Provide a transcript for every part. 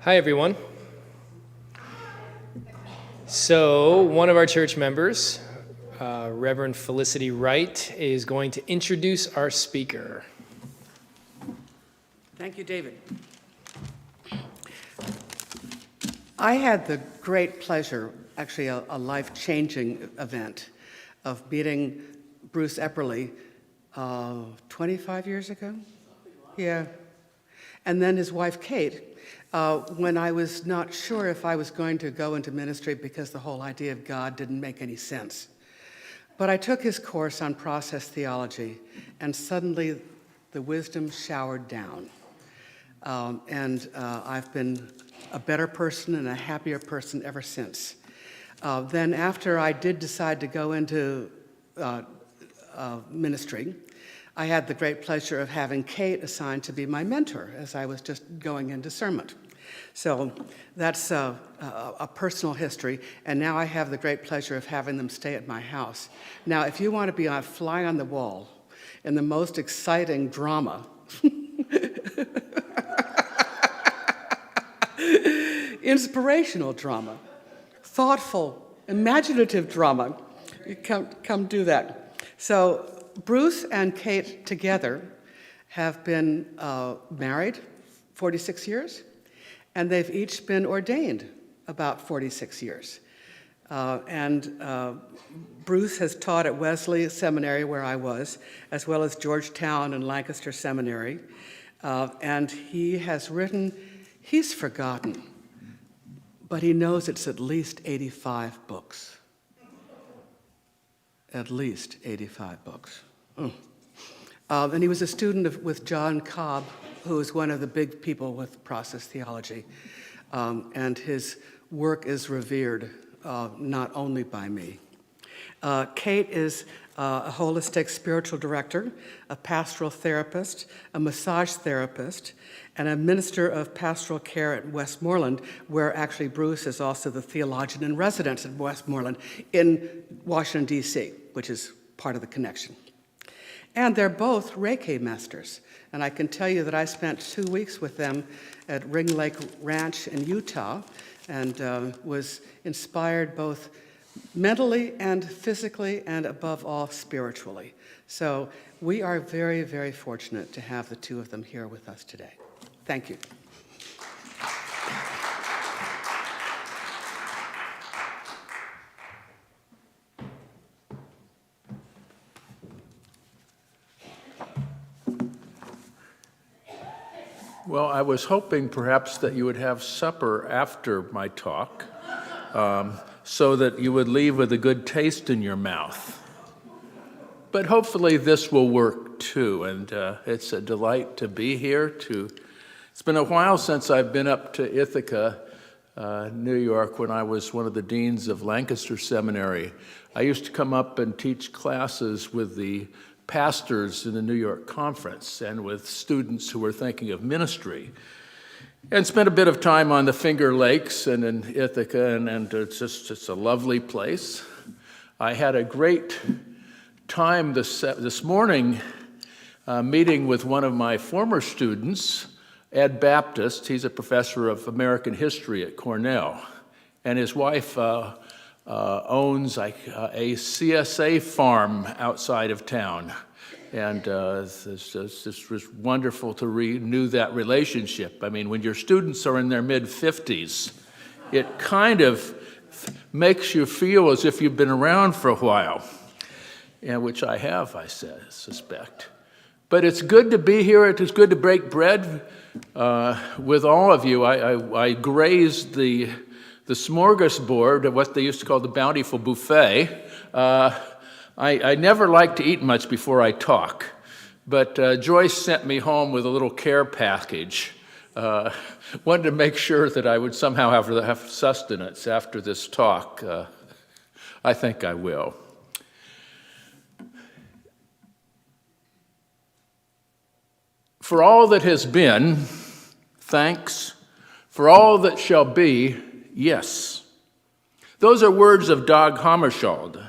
Hi, everyone. So, one of our church members, Reverend Felicity Wright, is going to introduce our speaker. Thank you, David. I had the great pleasure, actually a life-changing event, of meeting Bruce Epperly 25 years ago? Yeah. And then his wife, Kate, when I was not sure if I was going to go into ministry because the whole idea of God didn't make any sense. But I took his course on process theology, and suddenly the wisdom showered down. I've been a better person and a happier person ever since. Then after I did decide to go into ministry, I had the great pleasure of having Kate assigned to be my mentor as I was just going into discernment. So that's a personal history, and now I have the great pleasure of having them stay at my house. Now, if you want to be a fly on the wall in the most exciting drama, inspirational drama, thoughtful, imaginative drama, you come do that. So Bruce and Kate together have been married 46 years, and they've each been ordained about 46 years. Bruce has taught at Wesley Seminary, where I was, as well as Georgetown and Lancaster Seminary. And he has written, he's forgotten, but he knows it's at least 85 books. At least 85 books. And he was a student with John Cobb, who is one of the big people with process theology. And his work is revered, not only by me. Kate is a holistic spiritual director, a pastoral therapist, a massage therapist, and a minister of pastoral care at Westmoreland, where actually Bruce is also the theologian in residence at Westmoreland in Washington, D.C., which is part of the connection. And they're both Reiki masters. And I can tell you that I spent 2 weeks with them at Ring Lake Ranch in Utah and was inspired both mentally and physically and above all spiritually. So we are very, very fortunate to have the two of them here with us today. Thank you. Well, I was hoping perhaps that you would have supper after my talk so that you would leave with a good taste in your mouth. But hopefully this will work too, and it's a delight to be here. It's been a while since I've been up to Ithaca, New York, when I was one of the deans of Lancaster Seminary. I used to come up and teach classes with the pastors in the New York conference and with students who were thinking of ministry, and spent a bit of time on the Finger Lakes and in Ithaca, and it's a lovely place. I had a great time this morning meeting with one of my former students, Ed Baptist. He's a professor of American history at Cornell, and his wife owns a CSA farm outside of town. And this was wonderful to renew that relationship. I mean, when your students are in their mid-50s, it kind of makes you feel as if you've been around for a while, and which I have, I suspect. But it's good to be here. It is good to break bread with all of you. I grazed the smorgasbord of what they used to call the bountiful buffet. I never like to eat much before I talk, but Joyce sent me home with a little care package. Wanted to make sure that I would somehow have sustenance after this talk. I think I will. For all that has been, thanks. For all that shall be, yes. Those are words of Dag Hammarskjöld.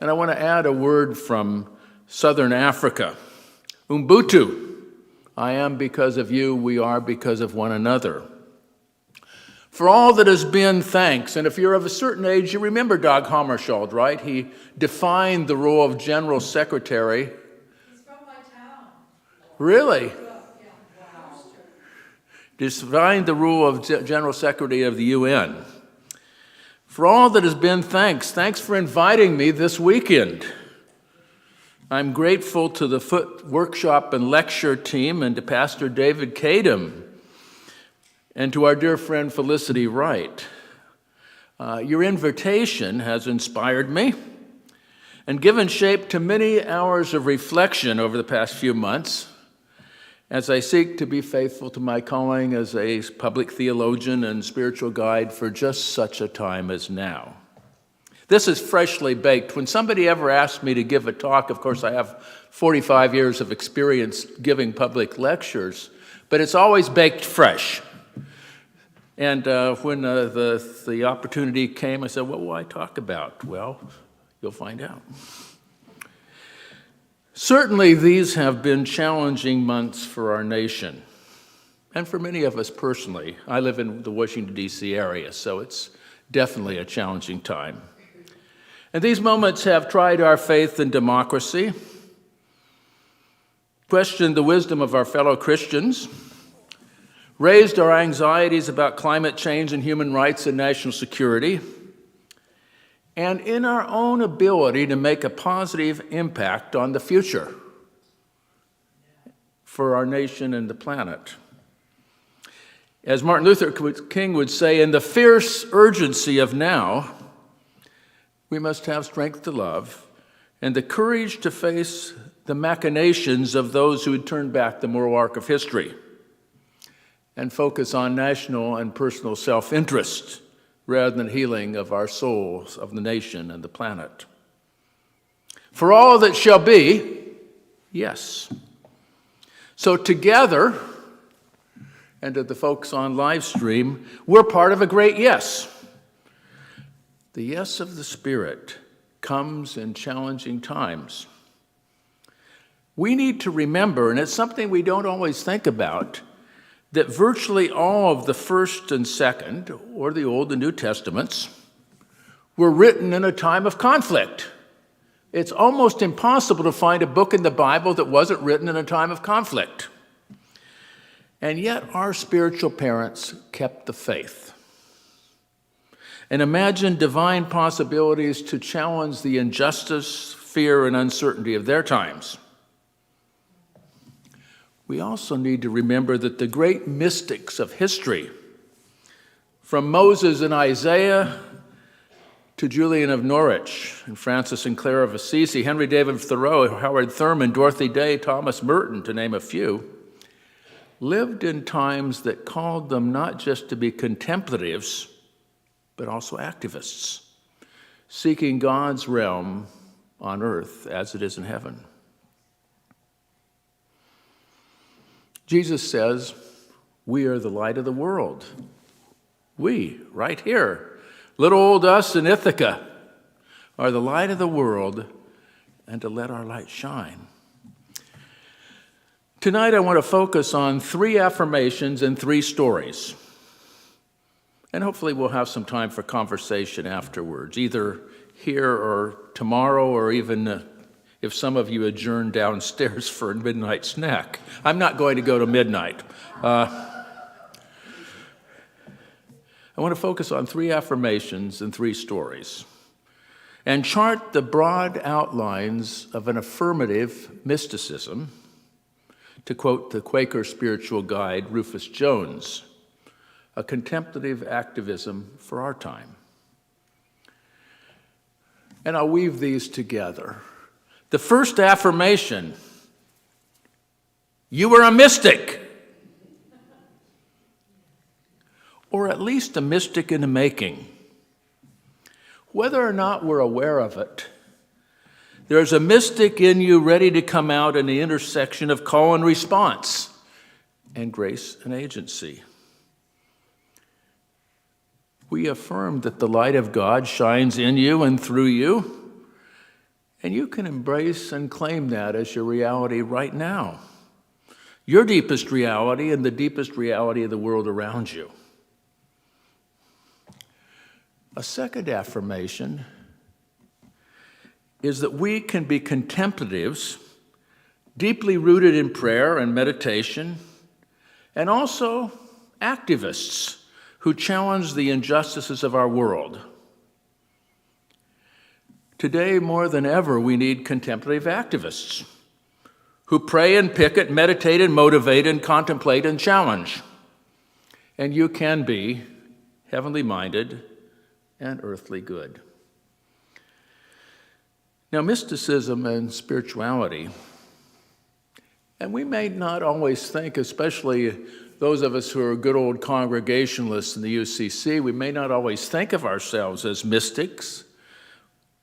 And I want to add a word from Southern Africa. Ubuntu. I am because of you, we are because of one another. For all that has been, thanks. And if you're of a certain age, you remember Dag Hammarskjöld, right? He defined the role of General Secretary. He's from my town. Really? Yeah. Defined the role of General Secretary of the UN. For all that has been, thanks. Thanks for inviting me this weekend. I'm grateful to the Foot Workshop and Lecture team and to Pastor David Kadam and to our dear friend Felicity Wright. Your invitation has inspired me and given shape to many hours of reflection over the past few months as I seek to be faithful to my calling as a public theologian and spiritual guide for just such a time as now. This is freshly baked. When somebody ever asks me to give a talk, of course I have 45 years of experience giving public lectures, but it's always baked fresh. And when the opportunity came, I said, what will I talk about? Well, you'll find out. Certainly, these have been challenging months for our nation, and for many of us personally. I live in the Washington, D.C. area, so it's definitely a challenging time. And these moments have tried our faith in democracy, questioned the wisdom of our fellow Christians, raised our anxieties about climate change and human rights and national security, and in our own ability to make a positive impact on the future for our nation and the planet. As Martin Luther King would say, in the fierce urgency of now, we must have strength to love and the courage to face the machinations of those who would turn back the moral arc of history and focus on national and personal self-interest rather than healing of our souls, of the nation and the planet. For all that shall be, yes. So together, and to the folks on live stream, we're part of a great yes. The yes of the Spirit comes in challenging times. We need to remember, and it's something we don't always think about, that virtually all of the First and Second, or the Old and New Testaments, were written in a time of conflict. It's almost impossible to find a book in the Bible that wasn't written in a time of conflict. And yet our spiritual parents kept the faith and imagined divine possibilities to challenge the injustice, fear, and uncertainty of their times. We also need to remember that the great mystics of history, from Moses and Isaiah to Julian of Norwich and Francis and Clare of Assisi, Henry David Thoreau, Howard Thurman, Dorothy Day, Thomas Merton, to name a few, lived in times that called them not just to be contemplatives, but also activists, seeking God's realm on earth as it is in heaven. Jesus says, we are the light of the world. We, right here, little old us in Ithaca, are the light of the world, and to let our light shine. Tonight I want to focus on 3 affirmations and 3 stories. And hopefully we'll have some time for conversation afterwards, either here or tomorrow, or even if some of you adjourn downstairs for a midnight snack. I'm not going to go to midnight. I want to focus on 3 affirmations and 3 stories and chart the broad outlines of an affirmative mysticism, to quote the Quaker spiritual guide Rufus Jones, a contemplative activism for our time. And I'll weave these together. The first affirmation, you are a mystic, or at least a mystic in the making. Whether or not we're aware of it, there's a mystic in you ready to come out in the intersection of call and response and grace and agency. We affirm that the light of God shines in you and through you, and you can embrace and claim that as your reality right now, your deepest reality and the deepest reality of the world around you. A second affirmation is that we can be contemplatives, deeply rooted in prayer and meditation, and also activists who challenge the injustices of our world. Today, more than ever, we need contemplative activists who pray and picket, meditate and motivate and contemplate and challenge. And you can be heavenly minded and earthly good. Now, mysticism and spirituality, and we may not always think, especially those of us who are good old Congregationalists in the UCC, we may not always think of ourselves as mystics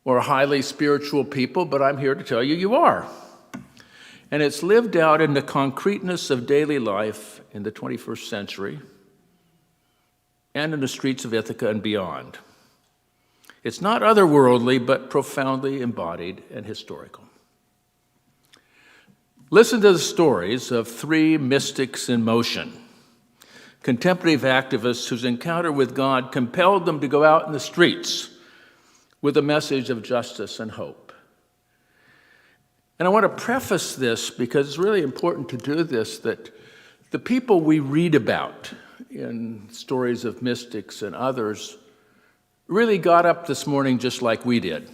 or highly spiritual people, but I'm here to tell you, you are. And it's lived out in the concreteness of daily life in the 21st century and in the streets of Ithaca and beyond. It's not otherworldly, but profoundly embodied and historical. Listen to the stories of three mystics in motion, contemplative activists whose encounter with God compelled them to go out in the streets with a message of justice and hope. And I want to preface this because it's really important to do this, that the people we read about in stories of mystics and others really got up this morning just like we did.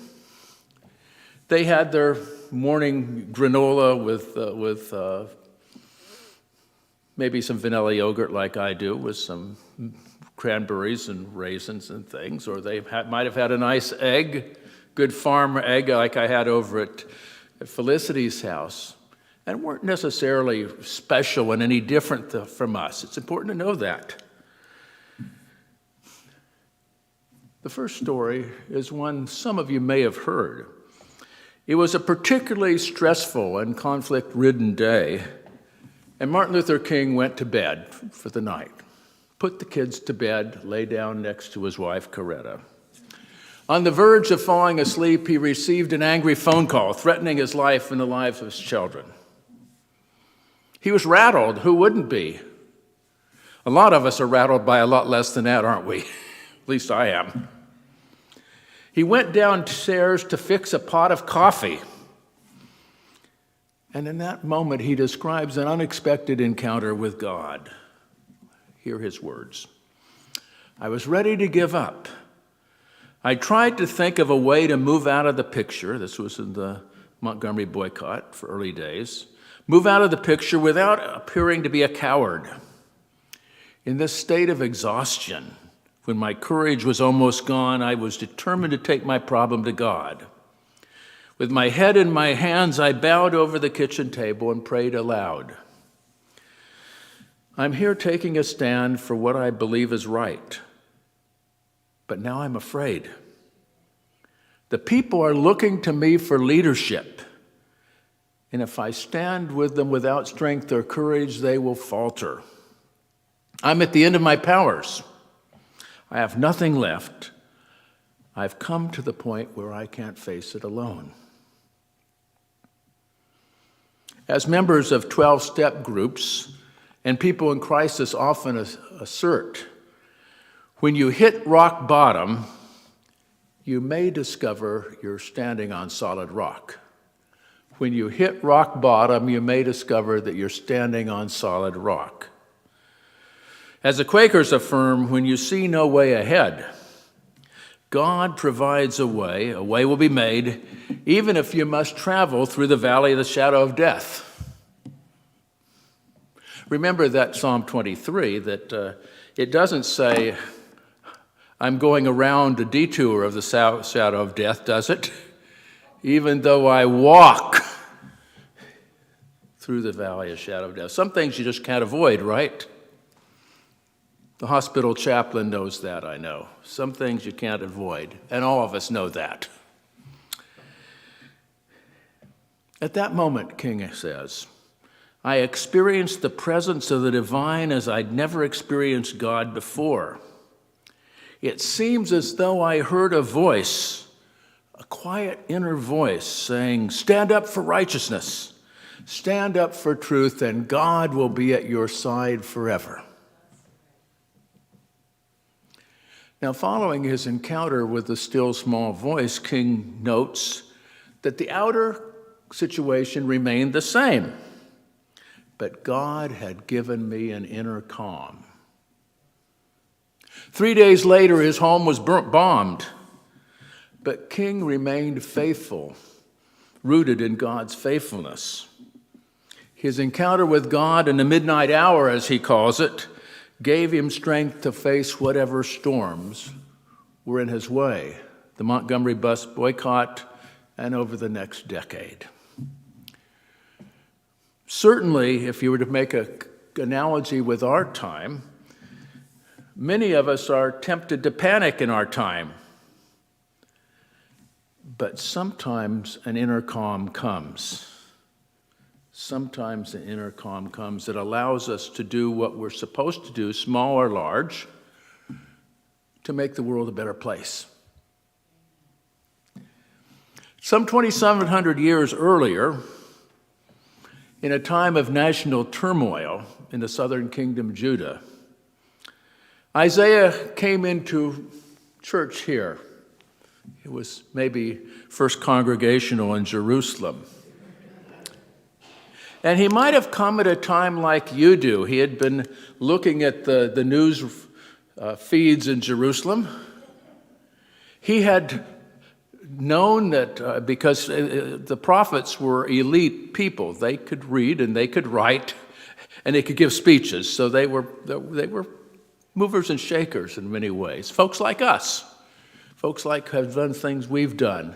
They had their morning granola with maybe some vanilla yogurt like I do, with some cranberries and raisins and things, or they might have had a nice egg, good farm egg like I had over at Felicity's house, and weren't necessarily special and any different from us. It's important to know that. The first story is one some of you may have heard. It was a particularly stressful and conflict-ridden day, and Martin Luther King went to bed for the night, put the kids to bed, lay down next to his wife, Coretta. On the verge of falling asleep, he received an angry phone call threatening his life and the lives of his children. He was rattled. Who wouldn't be? A lot of us are rattled by a lot less than that, aren't we? At least I am. He went downstairs to fix a pot of coffee. And in that moment, he describes an unexpected encounter with God. Hear his words. I was ready to give up. I tried to think of a way to move out of the picture. This was in the Montgomery boycott for early days. Move out of the picture without appearing to be a coward. In this state of exhaustion, when my courage was almost gone, I was determined to take my problem to God. With my head in my hands, I bowed over the kitchen table and prayed aloud. I'm here taking a stand for what I believe is right, but now I'm afraid. The people are looking to me for leadership, and if I stand with them without strength or courage, they will falter. I'm at the end of my powers. I have nothing left. I've come to the point where I can't face it alone. As members of 12-step groups, and people in crisis often assert, when you hit rock bottom, you may discover you're standing on solid rock. When you hit rock bottom, you may discover that you're standing on solid rock. As the Quakers affirm, when you see no way ahead, God provides a way will be made, even if you must travel through the valley of the shadow of death. Remember that Psalm 23, that it doesn't say, I'm going around a detour of the shadow of death, does it? Even though I walk through the valley of shadow of death. Some things you just can't avoid, right? The hospital chaplain knows that, I know. Some things you can't avoid, and all of us know that. At that moment, King says, I experienced the presence of the divine as I'd never experienced God before. It seems as though I heard a voice, a quiet inner voice saying, stand up for righteousness, stand up for truth, and God will be at your side forever. Now, following his encounter with the still small voice, King notes that the outer situation remained the same, but God had given me an inner calm. 3 days later, his home was bombed, but King remained faithful, rooted in God's faithfulness. His encounter with God in the midnight hour, as he calls it, gave him strength to face whatever storms were in his way, the Montgomery bus boycott, and over the next decade. Certainly, if you were to make an analogy with our time, many of us are tempted to panic in our time. But sometimes an inner calm comes. Sometimes an inner calm comes that allows us to do what we're supposed to do, small or large, to make the world a better place. Some 2,700 years earlier, in a time of national turmoil in the southern kingdom, Judah, Isaiah came into church here. It was maybe First Congregational in Jerusalem. And he might have come at a time like you do. He had been looking at the news feeds in Jerusalem. He had known that because the prophets were elite people, they could read and they could write and they could give speeches. So they were movers and shakers in many ways. Folks like us, folks like have done things we've done.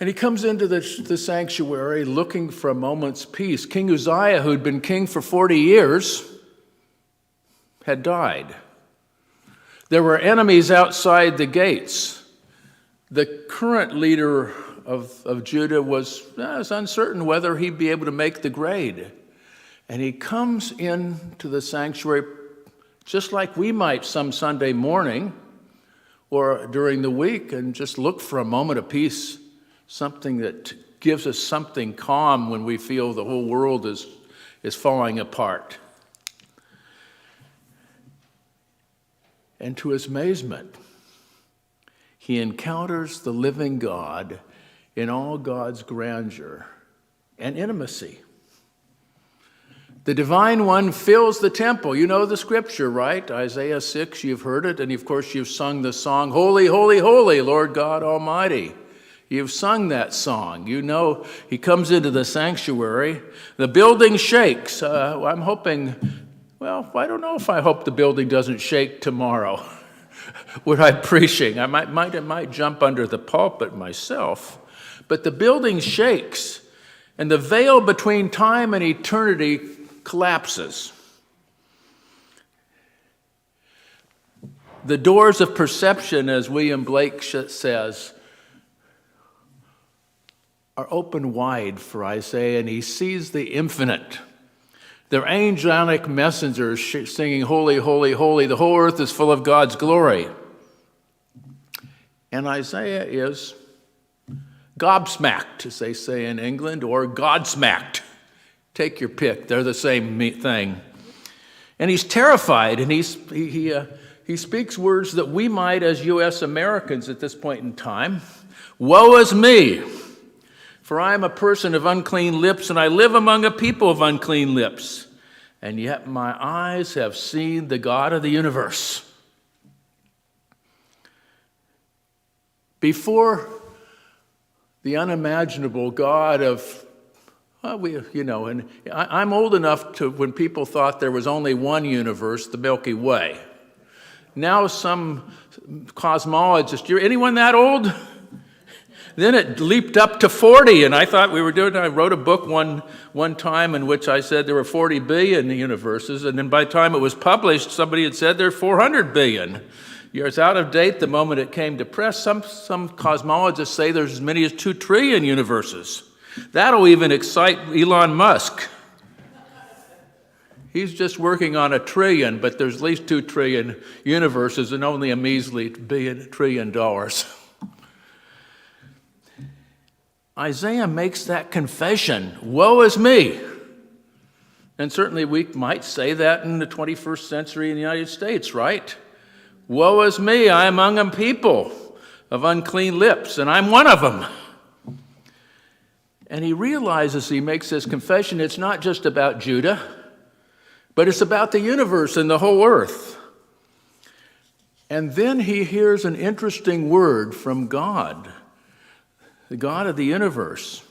And he comes into the sanctuary looking for a moment's peace. King Uzziah, who'd been king for 40 years, had died. There were enemies outside the gates. The current leader of Judah was uncertain whether he'd be able to make the grade. And he comes into the sanctuary just like we might some Sunday morning or during the week and just look for a moment of peace, something that gives us something calm when we feel the whole world is falling apart. And to his amazement, he encounters the living God in all God's grandeur and intimacy. The divine one fills the temple. You know the scripture, right? Isaiah 6, you've heard it, and of course you've sung the song, Holy, Holy, Holy, Lord God Almighty. You've sung that song. You know he comes into the sanctuary. The building shakes. I'm hoping, well, I don't know if I hope the building doesn't shake tomorrow when I'm preaching. I might jump under the pulpit myself. But the building shakes, and the veil between time and eternity collapses. The doors of perception, as William Blake says, are open wide for Isaiah, and he sees the infinite. They're angelic messengers singing, Holy, Holy, Holy. The whole earth is full of God's glory. And Isaiah is gobsmacked, as they say in England, or godsmacked. Take your pick. They're the same thing. And he's terrified, and he speaks words that we might, as U.S. Americans at this point in time, woe is me, for I am a person of unclean lips, and I live among a people of unclean lips. And yet my eyes have seen the God of the universe. Before the unimaginable God of, and I'm old enough to when people thought there was only one universe, the Milky Way. Now some cosmologist, anyone that old? Then it leaped up to 40, and I thought I wrote a book one time in which I said there were 40 billion universes, and then by the time it was published, somebody had said there are 400 billion. It's out of date the moment it came to press. Some cosmologists say there's as many as 2 trillion universes. That'll even excite Elon Musk. He's just working on 1 trillion, but there's at least 2 trillion universes and only a measly $1 trillion. Isaiah makes that confession, woe is me. And certainly we might say that in the 21st century in the United States, right? Woe is me, I am among a people of unclean lips, and I'm one of them. And he realizes, he makes this confession, it's not just about Judah, but it's about the universe and the whole earth. And then he hears an interesting word from God, the God of the universe.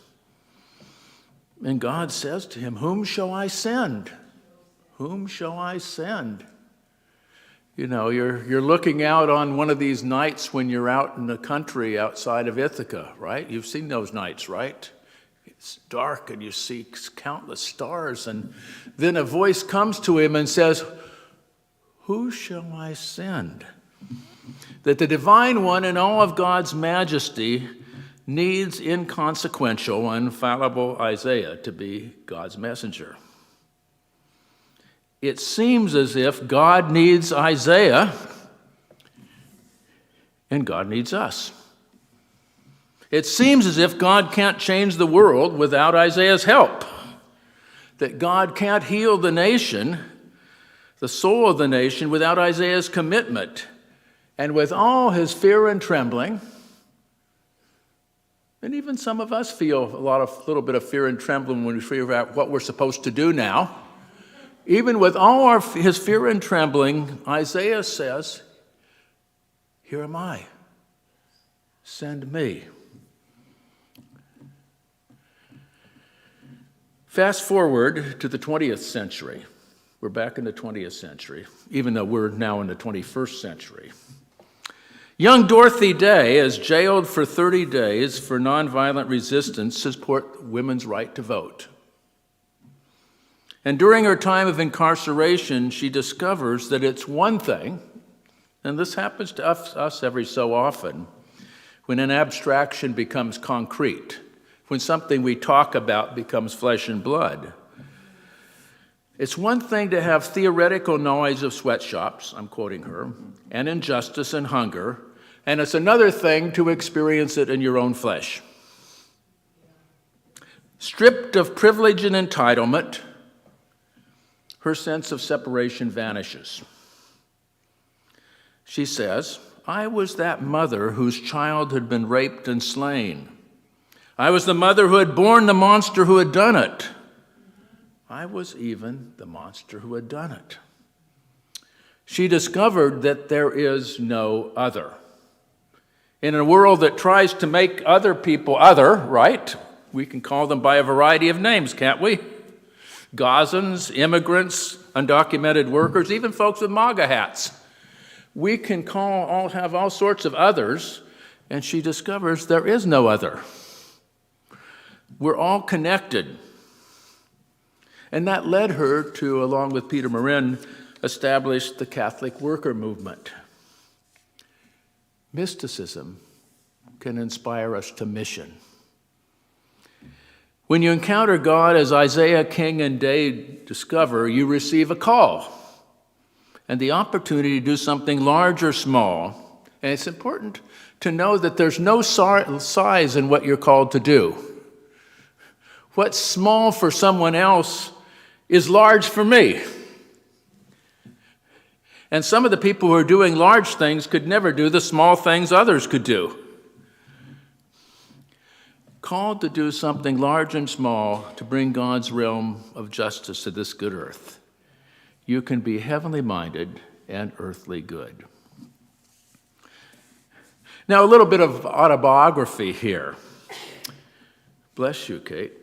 And God says to him, whom shall I send? Whom shall I send? You know, you're looking out on one of these nights when you're out in the country outside of Ithaca, right? You've seen those nights, right? It's dark and you see countless stars, and then a voice comes to him and says, who shall I send? That the divine one in all of God's majesty needs inconsequential, infallible Isaiah to be God's messenger. It seems as if God needs Isaiah and God needs us. It seems as if God can't change the world without Isaiah's help, that God can't heal the nation, the soul of the nation, without Isaiah's commitment. And with all his fear and trembling, and even some of us feel a little bit of fear and trembling when we figure out what we're supposed to do now. Even with all his fear and trembling, Isaiah says, here am I, send me. Fast forward to the 20th century. We're back in the 20th century, even though we're now in the 21st century. Young Dorothy Day is jailed for 30 days for nonviolent resistance to support women's right to vote. And during her time of incarceration, she discovers that it's one thing, and this happens to us every so often, when an abstraction becomes concrete, when something we talk about becomes flesh and blood. It's one thing to have theoretical knowledge of sweatshops, I'm quoting her, and injustice and hunger, and it's another thing to experience it in your own flesh. Stripped of privilege and entitlement, her sense of separation vanishes. She says, I was that mother whose child had been raped and slain. I was the mother who had borne the monster who had done it. I was even the monster who had done it. She discovered that there is no other. In a world that tries to make other people other, right? We can call them by a variety of names, can't we? Gazans, immigrants, undocumented workers, even folks with MAGA hats. We can have all sorts of others, and she discovers there is no other. We're all connected. And that led her to, along with Peter Marin, establish the Catholic worker movement. Mysticism can inspire us to mission. When you encounter God, as Isaiah, King, and Day discover, you receive a call and the opportunity to do something large or small. And it's important to know that there's no size in what you're called to do. What's small for someone else is large for me. And some of the people who are doing large things could never do the small things others could do. Called to do something large and small to bring God's realm of justice to this good earth. You can be heavenly minded and earthly good. Now, a little bit of autobiography here. Bless you, Kate.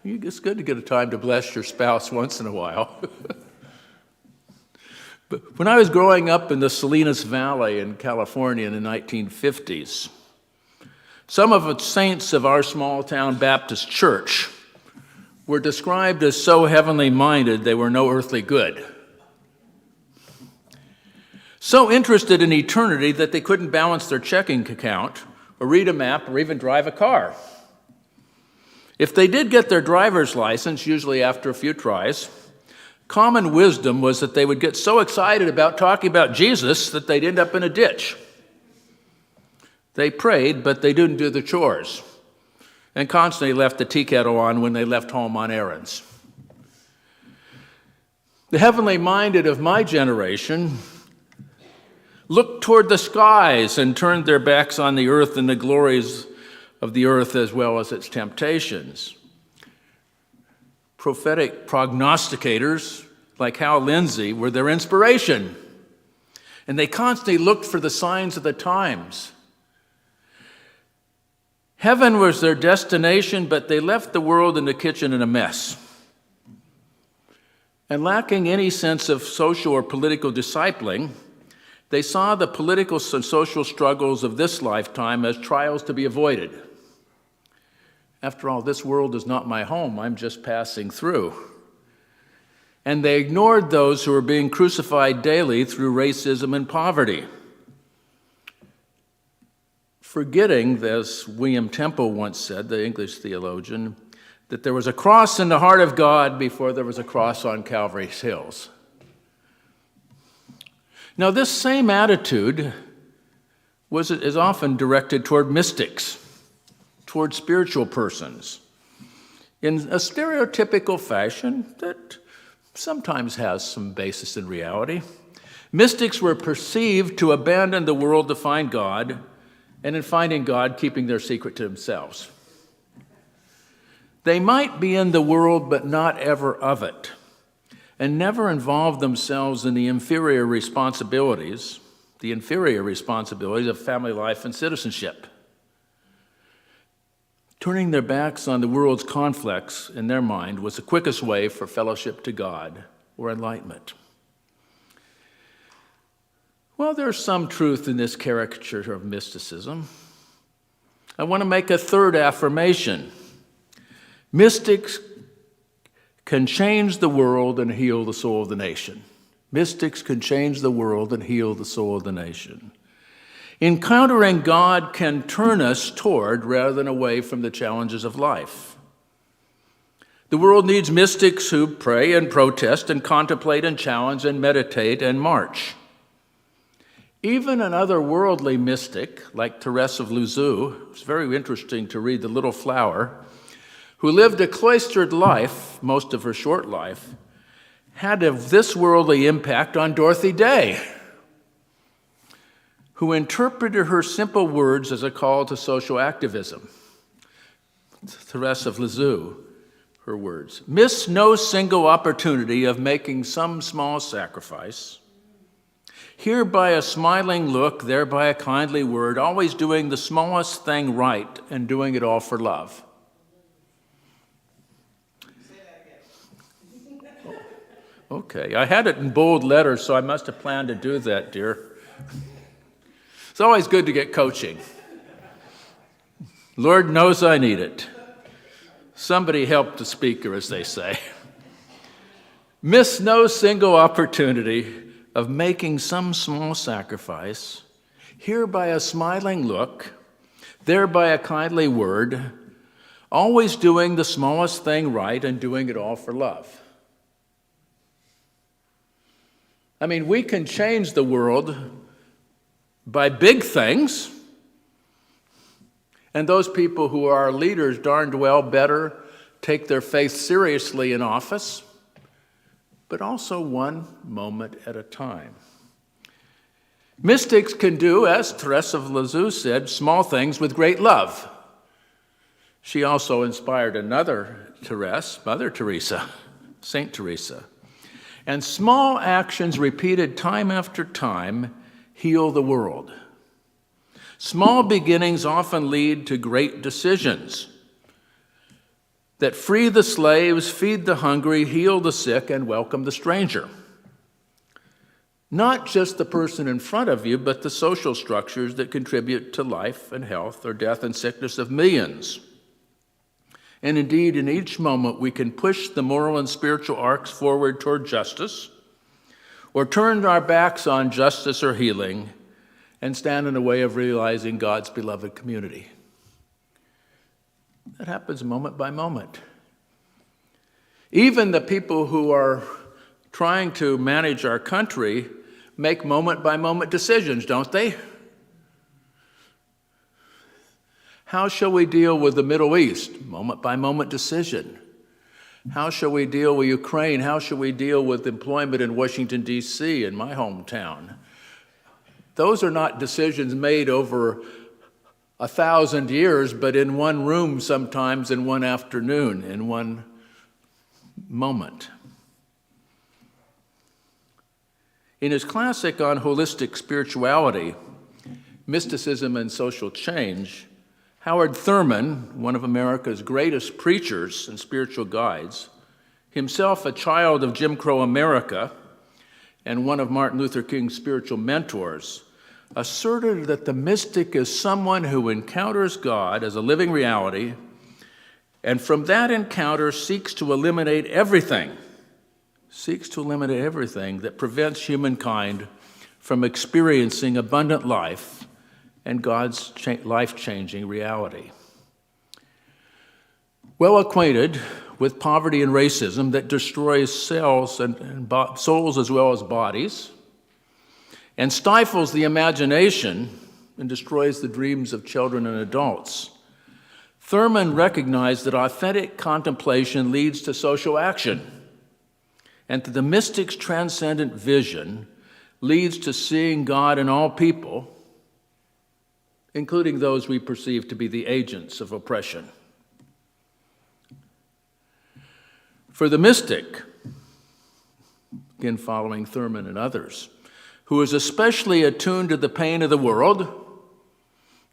It's good to get a time to bless your spouse once in a while. But when I was growing up in the Salinas Valley in California in the 1950s, some of the saints of our small town Baptist church were described as so heavenly minded they were no earthly good. So interested in eternity that they couldn't balance their checking account or read a map or even drive a car. If they did get their driver's license, usually after a few tries, common wisdom was that they would get so excited about talking about Jesus that they'd end up in a ditch. They prayed, but they didn't do the chores, and constantly left the tea kettle on when they left home on errands. The heavenly minded of my generation looked toward the skies and turned their backs on the earth and the glories of the earth as well as its temptations. Prophetic prognosticators like Hal Lindsey were their inspiration, and they constantly looked for the signs of the times. Heaven was their destination, but they left the world in the kitchen in a mess. And lacking any sense of social or political discipling, they saw the political and social struggles of this lifetime as trials to be avoided. After all, this world is not my home, I'm just passing through. And they ignored those who were being crucified daily through racism and poverty, forgetting, as William Temple once said, the English theologian, that there was a cross in the heart of God before there was a cross on Calvary's hills. Now, this same attitude is often directed toward mystics, toward spiritual persons, in a stereotypical fashion that sometimes has some basis in reality. Mystics were perceived to abandon the world to find God, and in finding God, keeping their secret to themselves. They might be in the world, but not ever of it, and never involve themselves in the inferior responsibilities of family life and citizenship. Turning their backs on the world's conflicts in their mind was the quickest way for fellowship to God or enlightenment. Well, there's some truth in this caricature of mysticism. I want to make a third affirmation. Mystics can change the world and heal the soul of the nation. Mystics can change the world and heal the soul of the nation. Encountering God can turn us toward rather than away from the challenges of life. The world needs mystics who pray and protest and contemplate and challenge and meditate and march. Even an otherworldly mystic like Therese of Lisieux, it's very interesting to read The Little Flower, who lived a cloistered life, most of her short life, had a this-worldly impact on Dorothy Day, who interpreted her simple words as a call to social activism. Therese of Lisieux, her words, "Miss no single opportunity of making some small sacrifice. Here by a smiling look, there by a kindly word, always doing the smallest thing right and doing it all for love." Okay, I had it in bold letters, so I must have planned to do that, dear. It's always good to get coaching. Lord knows I need it. Somebody help the speaker, as they say. Miss no single opportunity of making some small sacrifice, here by a smiling look, there by a kindly word, always doing the smallest thing right and doing it all for love. I mean, we can change the world by big things, and those people who are our leaders darned well better take their faith seriously in office, but also one moment at a time. Mystics can do, as Therese of Lisieux said, small things with great love. She also inspired another Therese, Mother Teresa, Saint Teresa. And small actions repeated time after time heal the world. Small beginnings often lead to great decisions that free the slaves, feed the hungry, heal the sick, and welcome the stranger. Not just the person in front of you, but the social structures that contribute to life and health or death and sickness of millions. And indeed, in each moment, we can push the moral and spiritual arcs forward toward justice, or turn our backs on justice or healing and stand in the way of realizing God's beloved community. That happens moment by moment. Even the people who are trying to manage our country make moment-by-moment decisions, don't they? How shall we deal with the Middle East? Moment-by-moment decision. How shall we deal with Ukraine? How shall we deal with employment in Washington, D.C., in my hometown? Those are not decisions made over 1,000 years, but in one room sometimes, in one afternoon, in one moment. In his classic on holistic spirituality, mysticism and social change, Howard Thurman, one of America's greatest preachers and spiritual guides, himself a child of Jim Crow America and one of Martin Luther King's spiritual mentors, asserted that the mystic is someone who encounters God as a living reality and from that encounter seeks to eliminate everything that prevents humankind from experiencing abundant life and God's life-changing reality. Well acquainted with poverty and racism that destroys cells and souls as well as bodies, and stifles the imagination and destroys the dreams of children and adults, Thurman recognized that authentic contemplation leads to social action, and that the mystic's transcendent vision leads to seeing God in all people, including those we perceive to be the agents of oppression. For the mystic, again following Thurman and others, who is especially attuned to the pain of the world,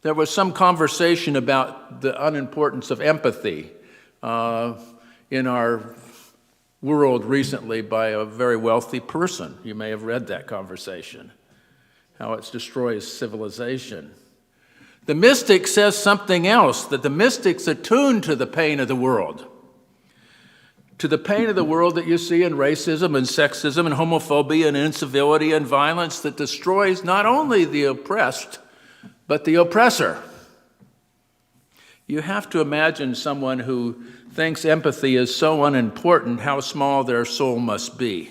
there was some conversation about the unimportance of empathy in our world recently by a very wealthy person. You may have read that conversation, how it destroys civilization. The mystic says something else, that the mystic's attuned to the pain of the world, to the pain of the world that you see in racism and sexism and homophobia and incivility and violence that destroys not only the oppressed, but the oppressor. You have to imagine someone who thinks empathy is so unimportant, how small their soul must be.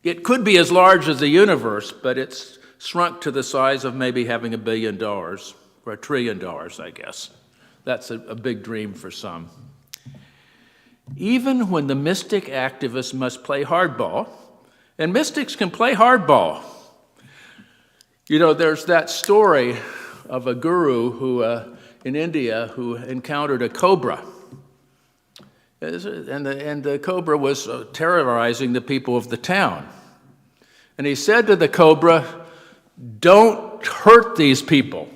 It could be as large as the universe, but it's shrunk to the size of maybe having $1 billion, or $1 trillion, I guess. That's a big dream for some. Even when the mystic activist must play hardball, and mystics can play hardball. You know, there's that story of a guru who, in India who encountered a cobra. And the cobra was terrorizing the people of the town. And he said to the cobra, "Don't hurt these people."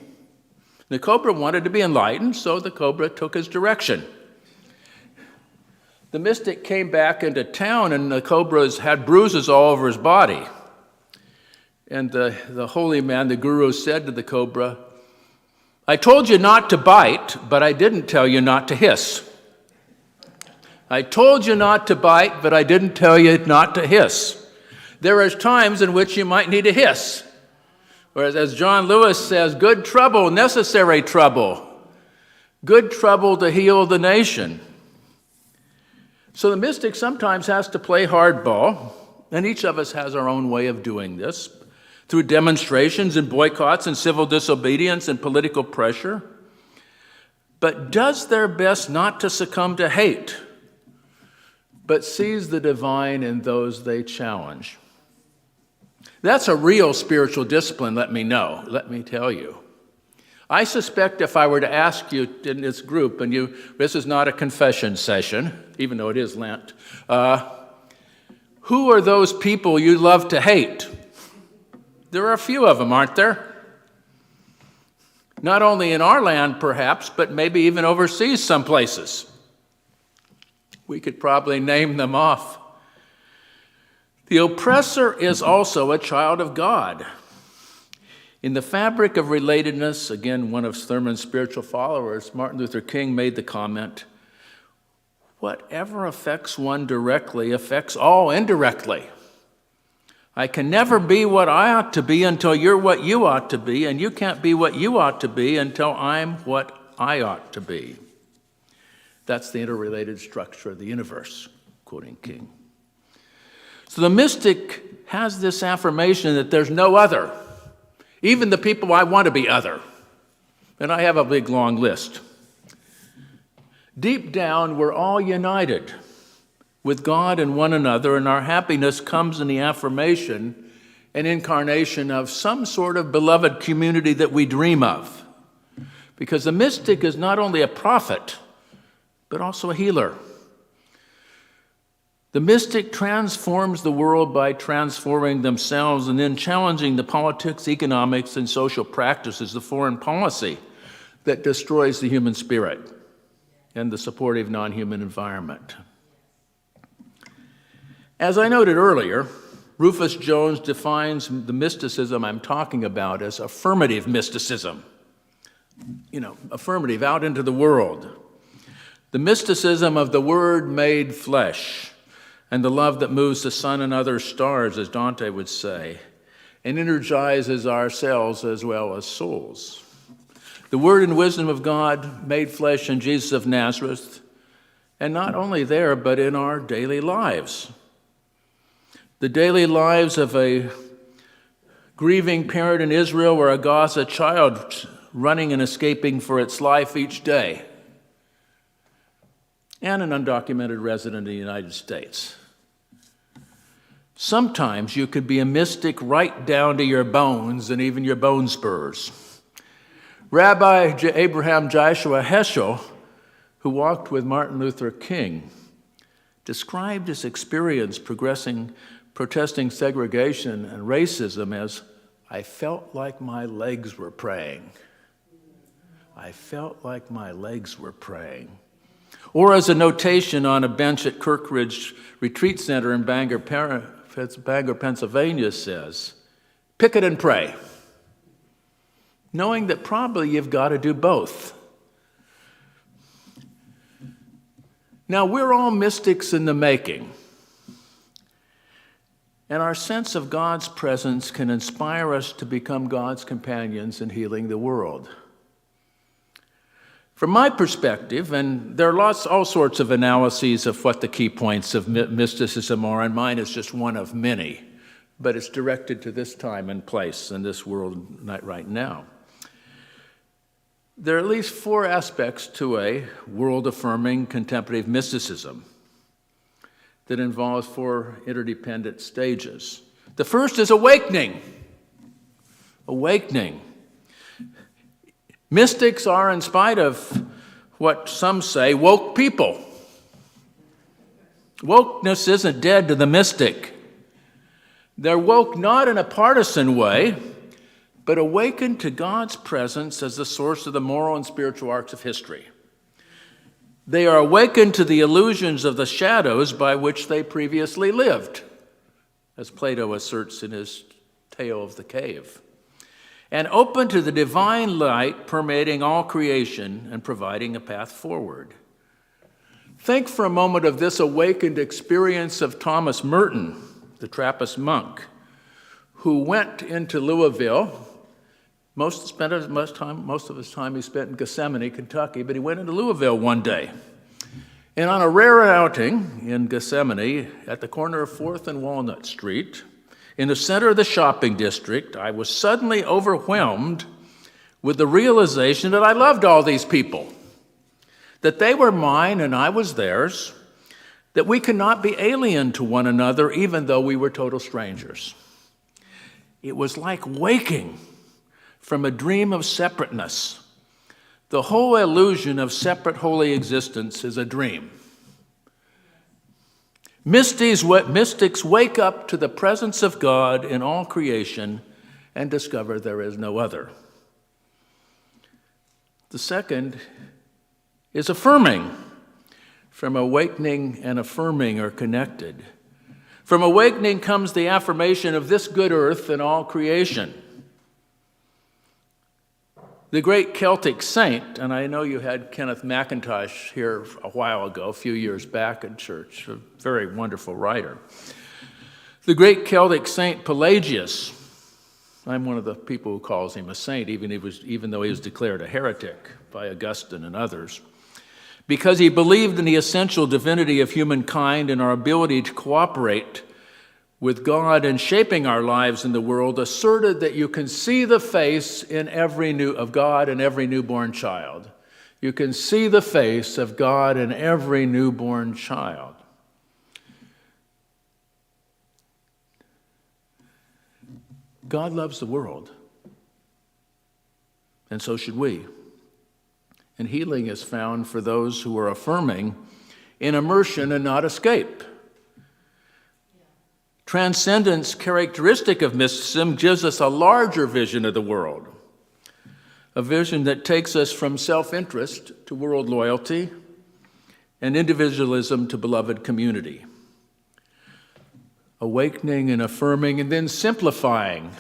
The cobra wanted to be enlightened, so the cobra took his direction. The mystic came back into town, and the cobra had bruises all over his body. And the holy man, the guru, said to the cobra, "I told you not to bite, but I didn't tell you not to hiss. I told you not to bite, but I didn't tell you not to hiss. There are times in which you might need to hiss. Whereas, as John Lewis says, good trouble, necessary trouble. Good trouble to heal the nation." So the mystic sometimes has to play hardball, and each of us has our own way of doing this, through demonstrations and boycotts and civil disobedience and political pressure, but does their best not to succumb to hate, but sees the divine in those they challenge. That's a real spiritual discipline, let me tell you. I suspect if I were to ask you in this group, and this is not a confession session, even though it is Lent, who are those people you love to hate? There are a few of them, aren't there? Not only in our land, perhaps, but maybe even overseas some places. We could probably name them off. The oppressor is also a child of God. In the fabric of relatedness, again, one of Thurman's spiritual followers, Martin Luther King, made the comment, "Whatever affects one directly affects all indirectly. I can never be what I ought to be until you're what you ought to be, and you can't be what you ought to be until I'm what I ought to be." That's the interrelated structure of the universe, quoting King. So the mystic has this affirmation that there's no other, even the people I want to be other. And I have a big, long list. Deep down, we're all united with God and one another, and our happiness comes in the affirmation and incarnation of some sort of beloved community that we dream of. Because the mystic is not only a prophet, but also a healer. The mystic transforms the world by transforming themselves and then challenging the politics, economics, and social practices, the foreign policy that destroys the human spirit and the supportive non-human environment. As I noted earlier, Rufus Jones defines the mysticism I'm talking about as affirmative mysticism. Affirmative, out into the world. The mysticism of the Word made flesh, and the love that moves the sun and other stars, as Dante would say, and energizes ourselves as well as souls. The Word and wisdom of God made flesh in Jesus of Nazareth, and not only there, but in our daily lives. The daily lives of a grieving parent in Israel or a Gaza child running and escaping for its life each day, and an undocumented resident of the United States. Sometimes you could be a mystic right down to your bones and even your bone spurs. Rabbi Abraham Joshua Heschel, who walked with Martin Luther King, described his experience protesting segregation and racism as, "I felt like my legs were praying." I felt like my legs were praying. Or as a notation on a bench at Kirkridge Retreat Center in Bangor, Pennsylvania says, "Pick it and pray," knowing that probably you've got to do both. Now, we're all mystics in the making, and our sense of God's presence can inspire us to become God's companions in healing the world. From my perspective, and there are all sorts of analyses of what the key points of mysticism are, and mine is just one of many, but it's directed to this time and place in this world right now. There are at least 4 aspects to a world-affirming contemplative mysticism that involves 4 interdependent stages. The first is awakening. Awakening. Mystics are, in spite of what some say, woke people. Wokeness isn't dead to the mystic. They're woke not in a partisan way, but awakened to God's presence as the source of the moral and spiritual arcs of history. They are awakened to the illusions of the shadows by which they previously lived, as Plato asserts in his Tale of the Cave, and open to the divine light permeating all creation and providing a path forward. Think for a moment of this awakened experience of Thomas Merton, the Trappist monk, who went into Louisville. Most of his time he spent in Gethsemane, Kentucky, but he went into Louisville one day. And on a rare outing in Gethsemane, at the corner of 4th and Walnut Street, in the center of the shopping district, I was suddenly overwhelmed with the realization that I loved all these people, that they were mine and I was theirs, that we could not be alien to one another even though we were total strangers. It was like waking from a dream of separateness. The whole illusion of separate holy existence is a dream. Mystics wake up to the presence of God in all creation and discover there is no other. The second is affirming. From awakening and affirming are connected. From awakening comes the affirmation of this good earth and all creation. The great Celtic saint, and I know you had Kenneth MacIntosh here a while ago, a few years back in church, a very wonderful writer. The great Celtic saint Pelagius, I'm one of the people who calls him a saint, even though he was declared a heretic by Augustine and others, because he believed in the essential divinity of humankind and our ability to cooperate with God in shaping our lives in the world, asserted that you can see the face of God in every newborn child. you can see the face of God in every newborn child. God loves the world, and so should we. And healing is found for those who are affirming in immersion and not escape. Transcendence, characteristic of mysticism, gives us a larger vision of the world, a vision that takes us from self-interest to world loyalty and individualism to beloved community. Awakening and affirming and then simplifying.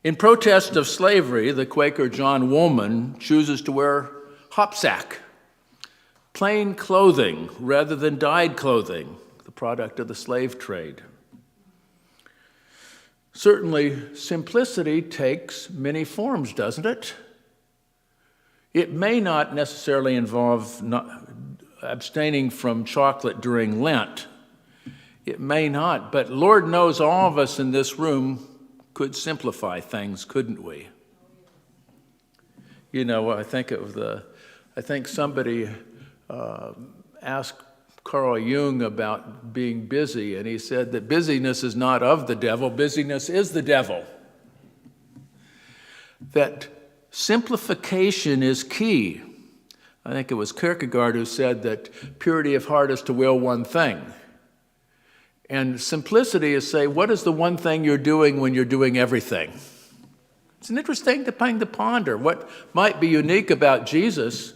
In protest of slavery, the Quaker John Woolman chooses to wear hopsack, plain clothing rather than dyed clothing, the product of the slave trade. Certainly, simplicity takes many forms, doesn't it? It may not necessarily involve abstaining from chocolate during Lent. It may not, but Lord knows all of us in this room could simplify things, couldn't we? You know, I think somebody asked Carl Jung about being busy, and he said that busyness is not of the devil, busyness is the devil. That simplification is key. I think it was Kierkegaard who said that purity of heart is to will one thing. And simplicity is say, what is the one thing you're doing when you're doing everything? It's an interesting thing to ponder. What might be unique about Jesus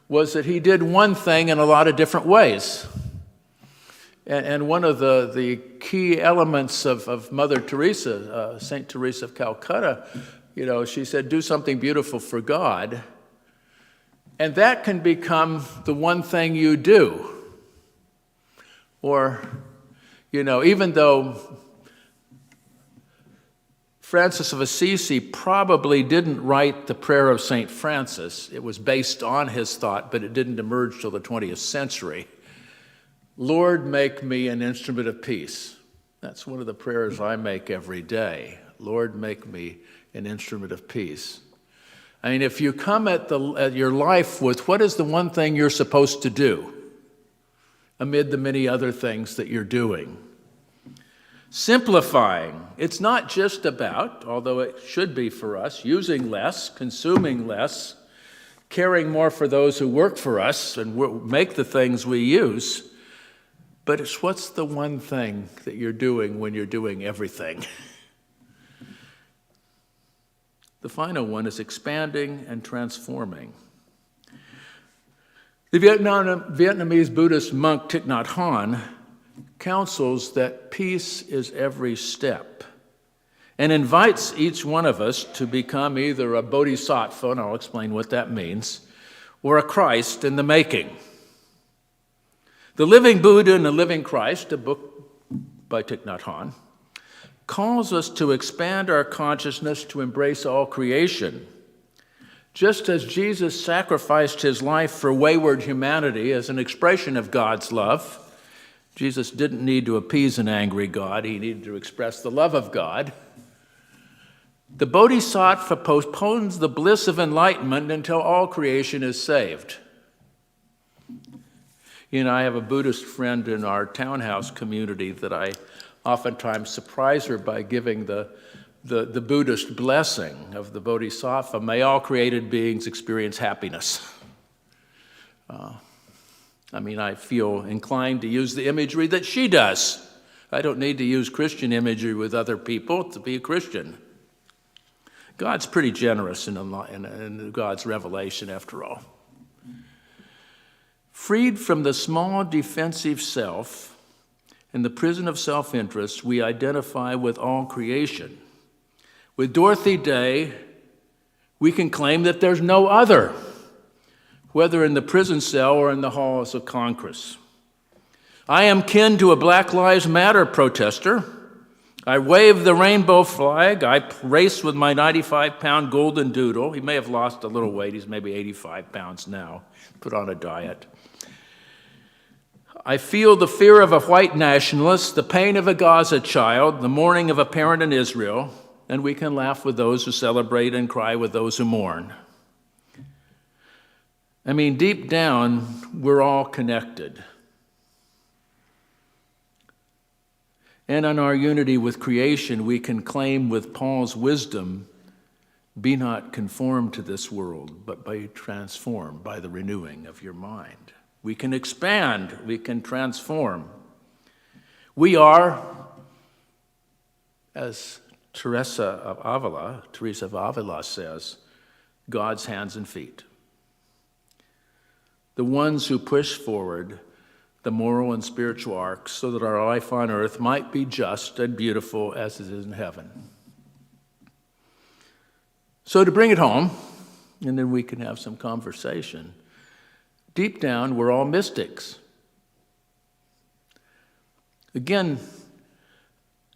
was that he did one thing in a lot of different ways. And one of the key elements of Mother Teresa, St. Teresa of Calcutta, you know, she said, do something beautiful for God. And that can become the one thing you do. Or, you know, even though Francis of Assisi probably didn't write the prayer of St. Francis. It was based on his thought, but it didn't emerge till the 20th century. Lord, make me an instrument of peace. That's one of the prayers I make every day. Lord, make me an instrument of peace. I mean, if you come at your life with what is the one thing you're supposed to do amid the many other things that you're doing. Simplifying. It's not just about, although it should be for us, using less, consuming less, caring more for those who work for us and make the things we use, but it's what's the one thing that you're doing when you're doing everything. The final one is expanding and transforming. The Vietnamese Buddhist monk Thich Nhat Hanh counsels that peace is every step and invites each one of us to become either a bodhisattva, and I'll explain what that means, or a Christ in the making. The Living Buddha and the Living Christ, a book by Thich Nhat Hanh, calls us to expand our consciousness to embrace all creation. Just as Jesus sacrificed his life for wayward humanity as an expression of God's love, Jesus didn't need to appease an angry God, he needed to express the love of God. The Bodhisattva postpones the bliss of enlightenment until all creation is saved. You know, I have a Buddhist friend in our townhouse community that I oftentimes surprise her by giving the Buddhist blessing of the Bodhisattva. May all created beings experience happiness. I feel inclined to use the imagery that she does. I don't need to use Christian imagery with other people to be a Christian. God's pretty generous in God's revelation, after all. Freed from the small defensive self and the prison of self-interest, we identify with all creation. With Dorothy Day, we can claim that there's no other, whether in the prison cell or in the halls of Congress. I am kin to a Black Lives Matter protester. I wave the rainbow flag. I race with my 95-pound golden doodle. He may have lost a little weight. He's maybe 85 pounds now. Put on a diet. I feel the fear of a white nationalist, the pain of a Gaza child, the mourning of a parent in Israel, and we can laugh with those who celebrate and cry with those who mourn. I mean, deep down, we're all connected. And in our unity with creation, we can claim with Paul's wisdom, be not conformed to this world, but be transformed by the renewing of your mind. We can expand, we can transform. We are, as Teresa of Avila says, God's hands and feet. The ones who push forward the moral and spiritual arcs so that our life on earth might be just and beautiful as it is in heaven. So to bring it home, and then we can have some conversation, deep down, we're all mystics. Again,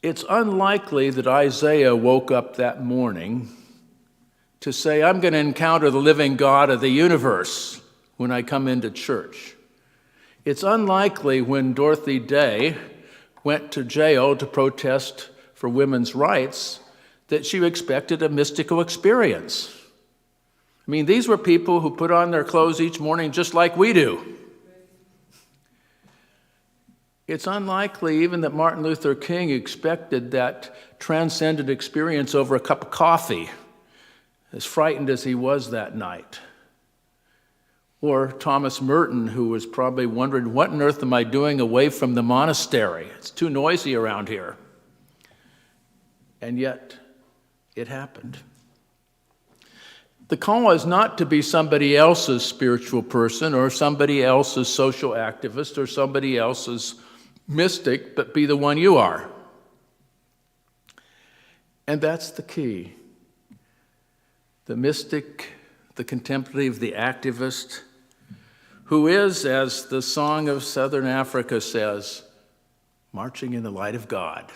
it's unlikely that Isaiah woke up that morning to say, I'm going to encounter the living God of the universe when I come into church. It's unlikely when Dorothy Day went to jail to protest for women's rights that she expected a mystical experience. I mean, these were people who put on their clothes each morning just like we do. It's unlikely even that Martin Luther King expected that transcendent experience over a cup of coffee, as frightened as he was that night. Or Thomas Merton, who was probably wondering, what on earth am I doing away from the monastery? It's too noisy around here. And yet, it happened. The call is not to be somebody else's spiritual person or somebody else's social activist or somebody else's mystic, but be the one you are. And that's the key. The mystic, the contemplative, the activist, who is, as the Song of Southern Africa says, marching in the light of God.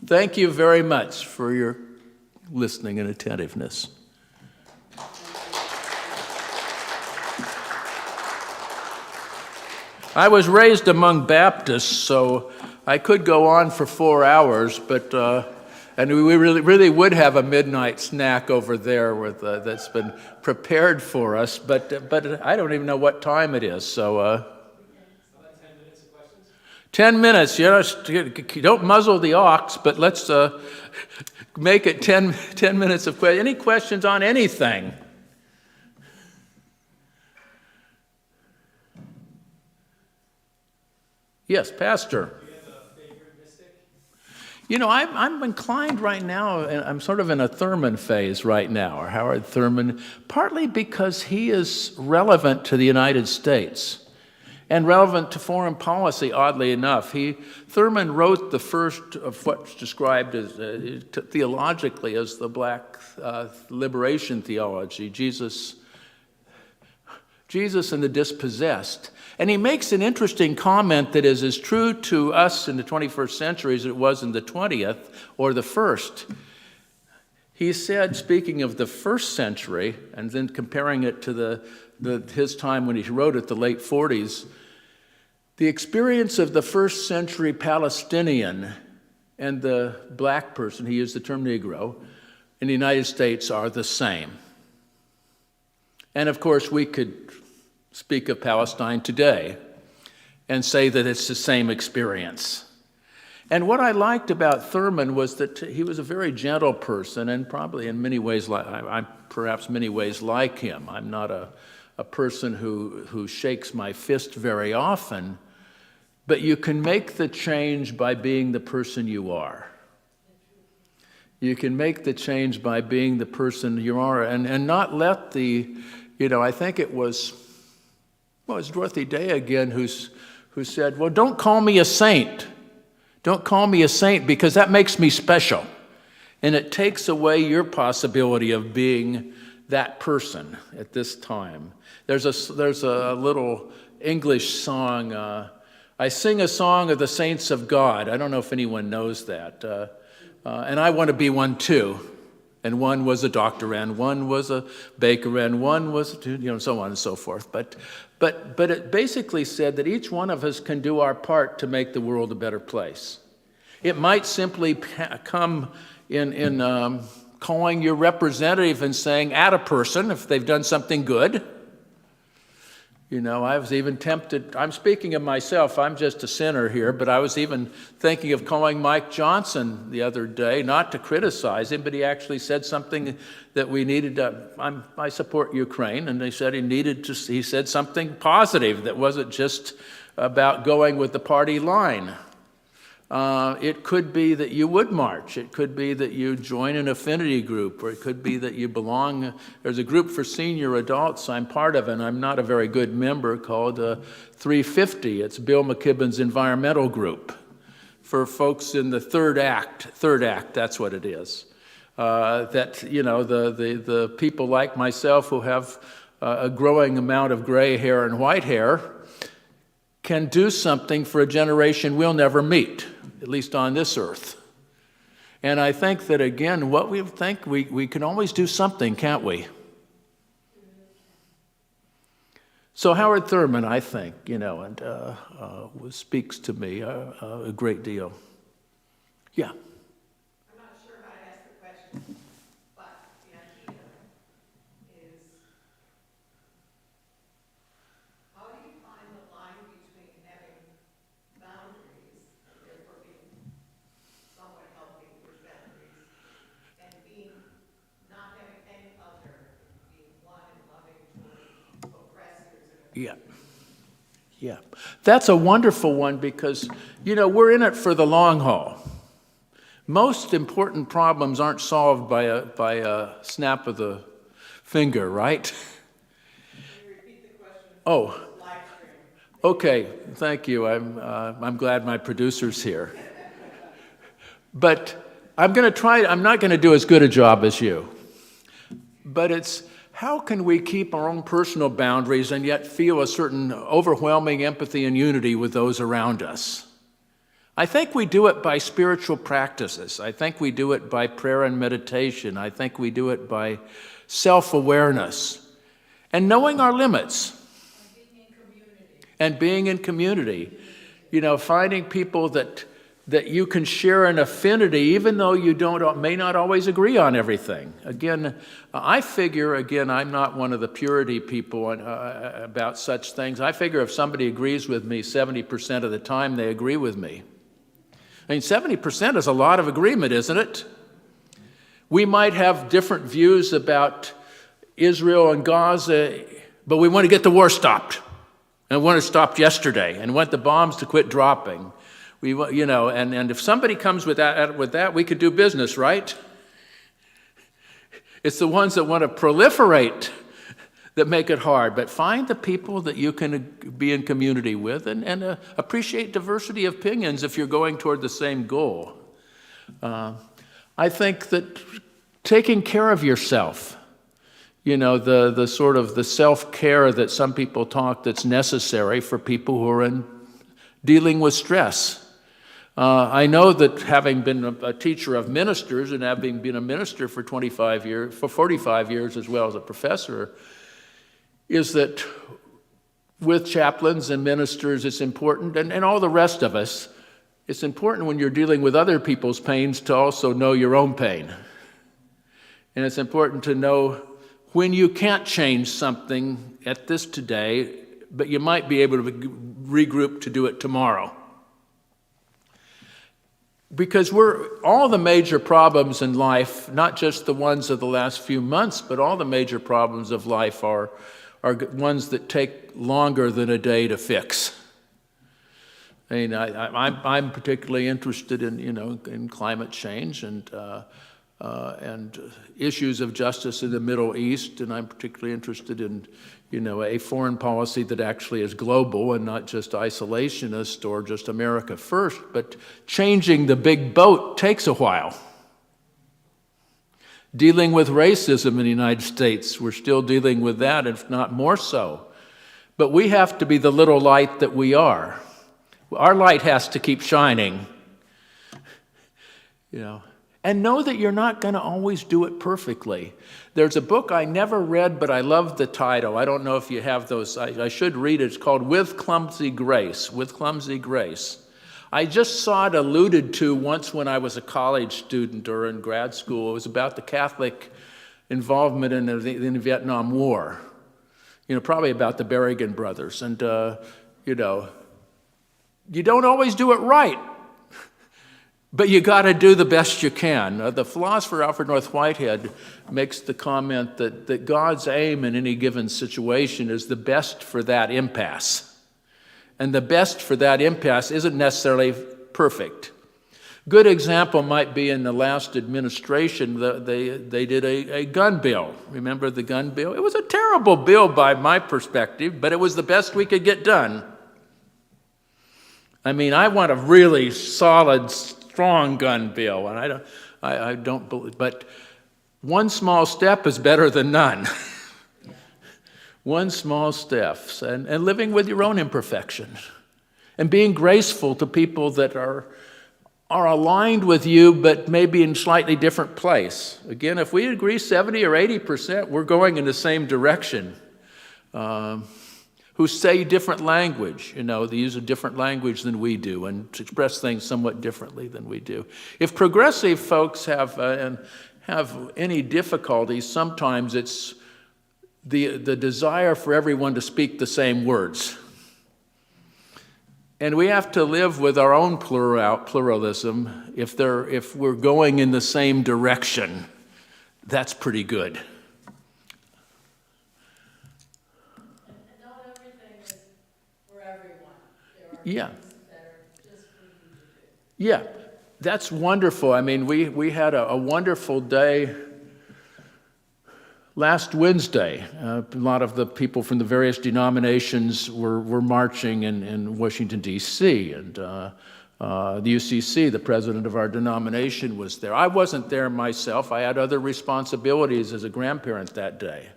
Thank you very much for your listening and attentiveness. I was raised among Baptists, so I could go on for 4 hours, but and we really would have a midnight snack over there with that's been prepared for us, but I don't even know what time it is, so. 10 minutes of questions? 10 minutes, don't muzzle the ox, but let's make it 10 minutes of questions. Any questions on anything? Yes, Pastor. Do you have a favorite mystic? You know, I'm inclined right now, and I'm sort of in a Thurman phase right now, or Howard Thurman, partly because he is relevant to the United States and relevant to foreign policy, oddly enough. Thurman wrote the first of what's described as theologically as the black liberation theology, Jesus and the dispossessed. And he makes an interesting comment that is as true to us in the 21st century as it was in the 20th or the first. He said, speaking of the first century, and then comparing it to his time when he wrote it, the late 40s, the experience of the first century Palestinian and the black person, he used the term Negro, in the United States are the same. And of course, we could speak of Palestine today and say that it's the same experience. And what I liked about Thurman was that he was a very gentle person, and probably in many ways, I'm perhaps many ways like him. I'm not a person who shakes my fist very often, but you can make the change by being the person you are. You can make the change by being the person you are, and not let I think it was Dorothy Day again who said, well, don't call me a saint. Don't call me a saint because that makes me special. And it takes away your possibility of being that person at this time. There's a little English song, I sing a song of the saints of God. I don't know if anyone knows that. And I want to be one too. And one was a doctor, and one was a baker, and one was, so on and so forth. But it basically said that each one of us can do our part to make the world a better place. It might simply come in calling your representative and saying, at a person, if they've done something good. You know, I was even tempted, I'm speaking of myself, I'm just a sinner here, but I was even thinking of calling Mike Johnson the other day, not to criticize him, but he actually said something that we needed I support Ukraine, and he said he said something positive that wasn't just about going with the party line. It could be that you would march. It could be that you join an affinity group, or it could be that you belong. There's a group for senior adults I'm part of, and I'm not a very good member, called 350. It's Bill McKibben's environmental group for folks in the third act, that's what it is. That, you know, the people like myself who have a growing amount of gray hair and white hair can do something for a generation we'll never meet, at least on this earth. And I think that, again, what we think, we can always do something, can't we? So Howard Thurman, I think, you know, and speaks to me a great deal. Yeah. I'm not sure how to ask the question, but the idea is, how do you find the line between having boundaries, therefore being somewhat healthy with boundaries, and not having any other, being one and loving toward oppressors and Yeah. Yeah. That's a wonderful one because, you know, we're in it for the long haul. Most important problems aren't solved by a snap of the finger, right? Can you repeat the question? Oh, Live stream. okay. Thank you. I'm glad my producer's here. But I'm not going to do as good a job as you. But it's, how can we keep our own personal boundaries and yet feel a certain overwhelming empathy and unity with those around us? I think we do it by spiritual practices. I think we do it by prayer and meditation. I think we do it by self-awareness and knowing our limits. And being in community. You know, finding people that you can share an affinity, even though you may not always agree on everything. Again, I figure, I'm not one of the purity people about such things. I figure if somebody agrees with me 70% of the time, they agree with me. I mean, 70% is a lot of agreement, isn't it? We might have different views about Israel and Gaza, but we want to get the war stopped. And we want it stopped yesterday, and want the bombs to quit dropping. We want, you know, and if somebody comes with that, we could do business, right? It's the ones that want to proliferate that make it hard. But find the people that you can be in community with and appreciate diversity of opinions if you're going toward the same goal. I think that taking care of yourself, you know, the sort of the self-care that some people talk that's necessary for people who are dealing with stress. I know that having been a teacher of ministers and having been a minister for 45 years as well as a professor, is that with chaplains and ministers, it's important, and all the rest of us, it's important when you're dealing with other people's pains to also know your own pain. And it's important to know when you can't change something at this today, but you might be able to regroup to do it tomorrow. Because all the major problems in life, not just the ones of the last few months, but all the major problems of life are ones that take longer than a day to fix. I mean, I'm particularly interested in climate change and issues of justice in the Middle East, and I'm particularly interested in a foreign policy that actually is global and not just isolationist or just America first, but changing the big boat takes a while. Dealing with racism in the United States, we're still dealing with that, if not more so. But we have to be the little light that we are. Our light has to keep shining, And know that you're not going to always do it perfectly. There's a book I never read, but I love the title. I don't know if you have those. I should read it. It's called With Clumsy Grace. With Clumsy Grace. I just saw it alluded to once when I was a college student or in grad school. It was about the Catholic involvement in the Vietnam War. Probably about the Berrigan brothers. And, you don't always do it right, but you got to do the best you can. The philosopher Alfred North Whitehead makes the comment that God's aim in any given situation is the best for that impasse. And the best for that impasse isn't necessarily perfect. Good example might be in the last administration, they did a gun bill. Remember the gun bill? It was a terrible bill by my perspective, but it was the best we could get done. I mean, I want a really solid, strong gun bill, and I don't believe, but one small step is better than none. One small step, and living with your own imperfections, and being graceful to people that are aligned with you, but maybe in slightly different place. Again, if we agree 70 or 80%, we're going in the same direction. Who say different language, they use a different language than we do and express things somewhat differently than we do. If progressive folks have any difficulties, sometimes it's the desire for everyone to speak the same words. And we have to live with our own pluralism. If we're going in the same direction, that's pretty good. And not everything is for everyone. There are Yeah. things that are just for you to do. Yeah, that's wonderful. I mean, we had a wonderful day last Wednesday. A lot of the people from the various denominations were marching in Washington, D.C., and the UCC, the president of our denomination, was there. I wasn't there myself. I had other responsibilities as a grandparent that day.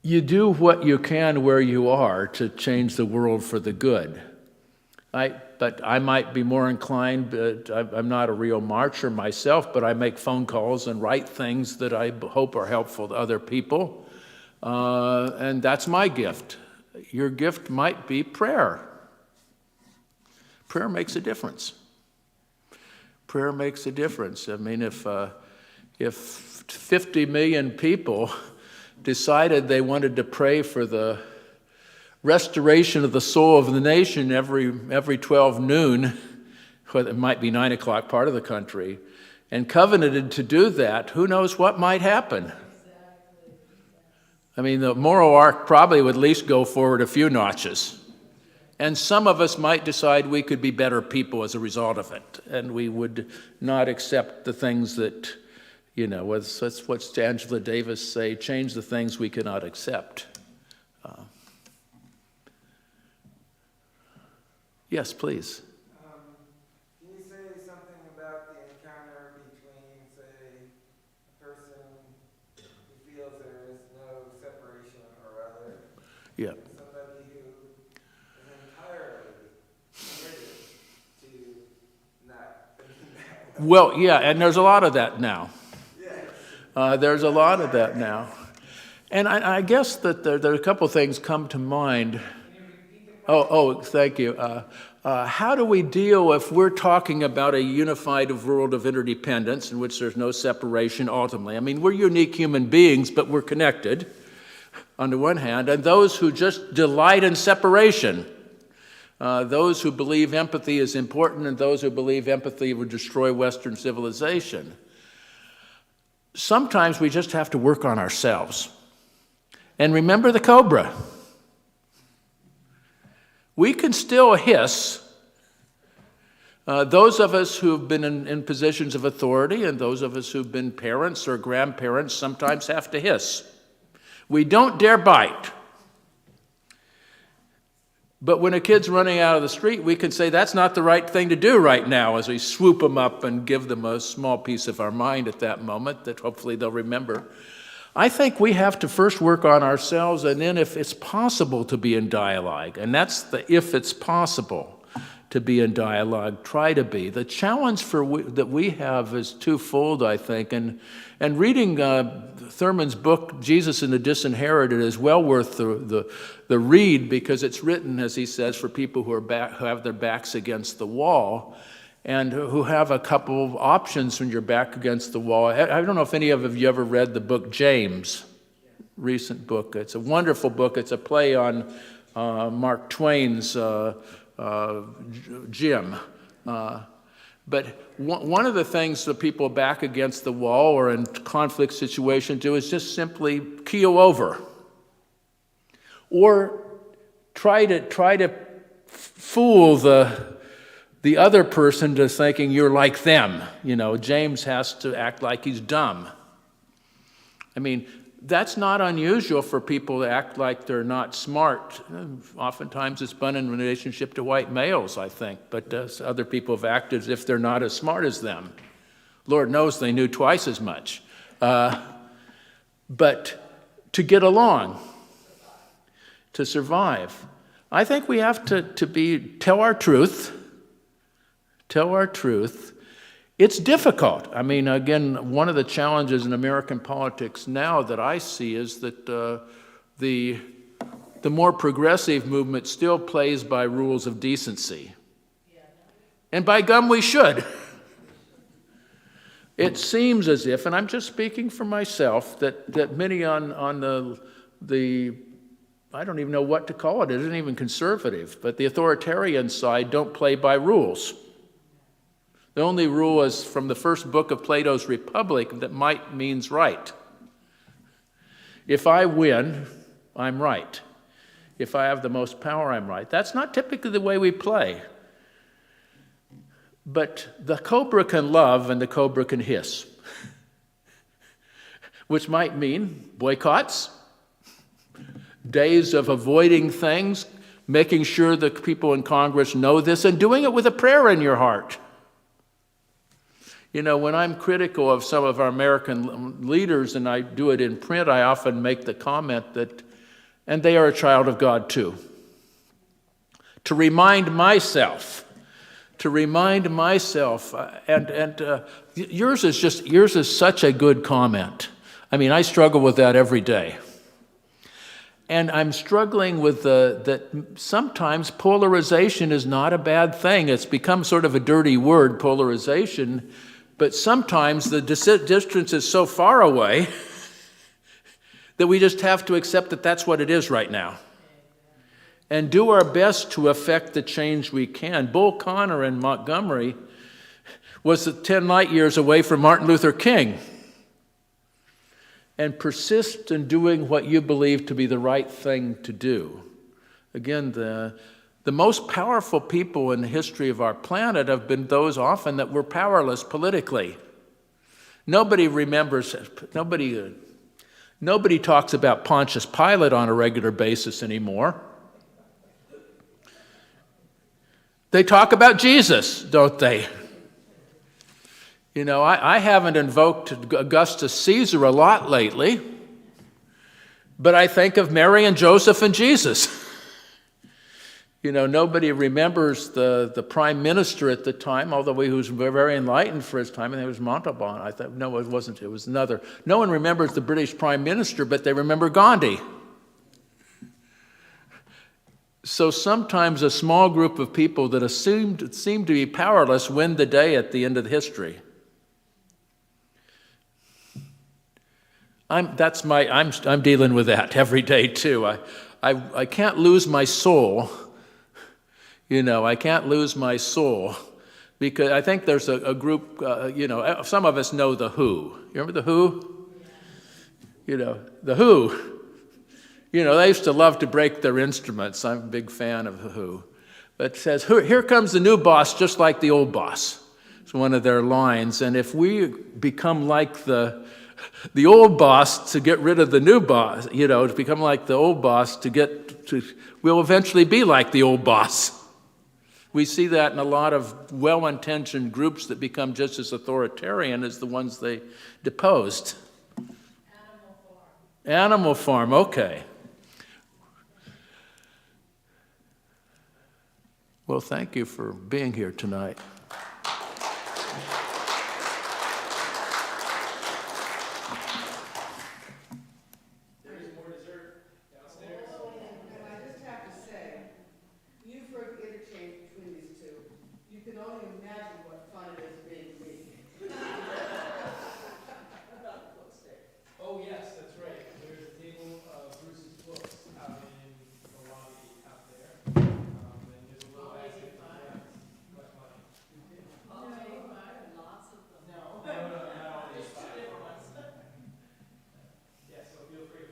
You do what you can where you are to change the world for the good. But I might be more inclined, but I'm not a real marcher myself, but I make phone calls and write things that I hope are helpful to other people. And that's my gift. Your gift might be prayer. Prayer makes a difference. Prayer makes a difference. I mean, if 50 million people decided they wanted to pray for the restoration of the soul of the nation every 12 noon, it might be 9 o'clock part of the country, and covenanted to do that, who knows what might happen? I mean, the moral arc probably would at least go forward a few notches. And some of us might decide we could be better people as a result of it, and we would not accept the things that, that's what Angela Davis say, change the things we cannot accept. Yes, please. Can you say something about the encounter between, say, a person who feels there is no separation or other, Yeah. and somebody who is entirely committed to not thinking that way? Well, yeah, and there's a lot of that now. Yes. There's a lot of that now. And I guess that there are a couple things come to mind. Oh, thank you. How do we deal if we're talking about a unified world of interdependence in which there's no separation ultimately? I mean, we're unique human beings, but we're connected on the one hand, and those who just delight in separation, those who believe empathy is important and those who believe empathy would destroy Western civilization. Sometimes we just have to work on ourselves. And remember the cobra. We can still hiss. Those of us who've been in positions of authority and those of us who've been parents or grandparents sometimes have to hiss. We don't dare bite. But when a kid's running out of the street, we can say that's not the right thing to do right now as we swoop them up and give them a small piece of our mind at that moment that hopefully they'll remember. I think we have to first work on ourselves, and then if it's possible to be in dialogue, and that's the if it's possible, to be in dialogue. Try to be. The challenge that we have is twofold, I think, and reading Thurman's book, Jesus and the Disinherited, is well worth the read, because it's written, as he says, for people who have their backs against the wall, and who have a couple of options when you're back against the wall. I don't know if any of you ever read the book James, recent book. It's a wonderful book. It's a play on Mark Twain's Jim. But one of the things that people back against the wall or in conflict situation do is just simply keel over, or try to fool the other person to thinking you're like them. James has to act like he's dumb. I mean, that's not unusual for people to act like they're not smart. Oftentimes it's been in relationship to white males, I think, but other people have acted as if they're not as smart as them. Lord knows they knew twice as much. But to get along, to survive, I think we have to tell our truth. Tell our truth. It's difficult. I mean, again, one of the challenges in American politics now that I see is that the more progressive movement still plays by rules of decency. And by gum, we should. It seems as if, and I'm just speaking for myself, that many on the I don't even know what to call it. It isn't even conservative, but the authoritarian side don't play by rules. The only rule is from the first book of Plato's Republic, that might means right. If I win, I'm right. If I have the most power, I'm right. That's not typically the way we play. But the cobra can love and the cobra can hiss, which might mean boycotts, days of avoiding things, making sure the people in Congress know this, and doing it with a prayer in your heart. When I'm critical of some of our American leaders, and I do it in print, I often make the comment that, and they are a child of God too. To remind myself, and yours is such a good comment. I mean, I struggle with that every day. And I'm struggling with that sometimes polarization is not a bad thing. It's become sort of a dirty word, polarization. But sometimes the distance is so far away that we just have to accept that that's what it is right now, and do our best to affect the change we can. Bull Connor in Montgomery was 10 light years away from Martin Luther King. And persist in doing what you believe to be the right thing to do. Again, the most powerful people in the history of our planet have been those often that were powerless politically. Nobody talks about Pontius Pilate on a regular basis anymore. They talk about Jesus, don't they? I haven't invoked Augustus Caesar a lot lately, but I think of Mary and Joseph and Jesus. Nobody remembers the prime minister at the time, although he was very enlightened for his time, and it was Montauban. I thought, no, it wasn't. It was another. No one remembers the British prime minister, but they remember Gandhi. So sometimes a small group of people that seem to be powerless win the day at the end of history. I'm dealing with that every day too. I can't lose my soul. I can't lose my soul, because I think there's a group, some of us know The Who. You remember The Who? The Who. They used to love to break their instruments. I'm a big fan of The Who. But it says, here comes the new boss, just like the old boss. It's one of their lines. And if we become like the old boss to get rid of the new boss, to become like the old boss we'll eventually be like the old boss. We see that in a lot of well-intentioned groups that become just as authoritarian as the ones they deposed. Animal Farm, okay. Well, thank you for being here tonight. And I just have to say, you've heard the interchange between these two. You can only imagine what fun it is being me. Oh, yes, that's right. There's a table of Bruce's books out in the lobby out there. And there's a little basket for friends. Much money. Lots of them. No, not all these five. Yeah, so feel free.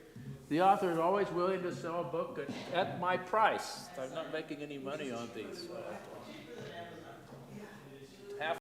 The author is always willing to sell a book at my price. I'm not making any money on these.